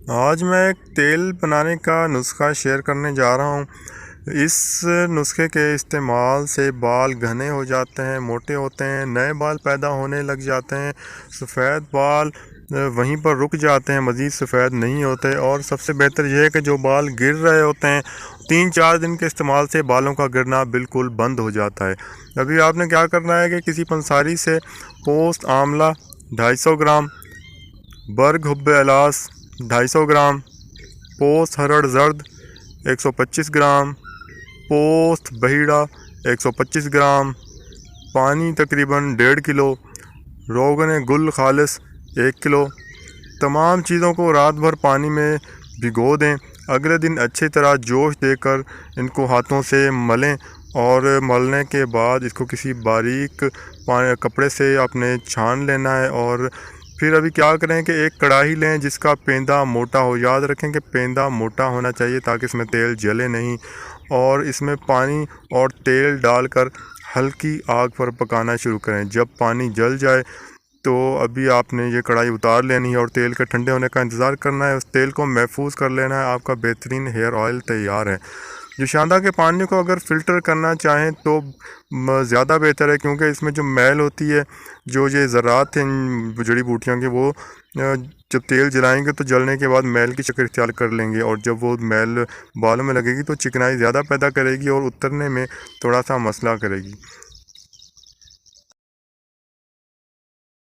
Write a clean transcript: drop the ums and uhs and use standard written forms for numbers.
आज मैं एक तेल बनाने का नुस्खा शेयर करने जा रहा हूँ। इस नुस्खे के इस्तेमाल से बाल घने हो जाते हैं, मोटे होते हैं, नए बाल पैदा होने लग जाते हैं, सफ़ेद बाल वहीं पर रुक जाते हैं, मज़ीद सफ़ेद नहीं होते। और सबसे बेहतर यह है कि जो बाल गिर रहे होते हैं 3-4 दिन के इस्तेमाल से बालों का गिरना बिल्कुल बंद हो जाता है। अभी आपने क्या करना है कि किसी पंसारी से पोस्ट आंवला 250 ग्राम, बर्ग हुब्बे अलास 250 ग्राम, पोस्त हरड़ जर्द 125 ग्राम, पोस्त बहीड़ा 125 ग्राम, पानी तकरीबन 1.5 किलो, रोगन गुल खालिस 1 किलो। तमाम चीज़ों को रात भर पानी में भिगो दें। अगले दिन अच्छी तरह जोश देकर इनको हाथों से मलें और मलने के बाद इसको किसी बारीक कपड़े से आपने छान लेना है। और फिर अभी क्या करें कि एक कढ़ाई लें जिसका पेंदा मोटा हो। याद रखें कि पेंदा मोटा होना चाहिए ताकि इसमें तेल जले नहीं। और इसमें पानी और तेल डालकर हल्की आग पर पकाना शुरू करें। जब पानी जल जाए तो अभी आपने ये कढ़ाई उतार लेनी है और तेल के ठंडे होने का इंतज़ार करना है। उस तेल को महफूज कर लेना है। आपका बेहतरीन हेयर ऑयल तैयार है। जोशांदा के पानी को अगर फ़िल्टर करना चाहें तो ज़्यादा बेहतर है, क्योंकि इसमें जो मैल होती है, जो ये ज़रात हैं जड़ी बूटियों के, वो जब तेल जलाएंगे तो जलने के बाद मैल की शक्ल इख्तियार कर लेंगे। और जब वो मैल बालों में लगेगी तो चिकनाई ज़्यादा पैदा करेगी और उतरने में थोड़ा सा मसला करेगी।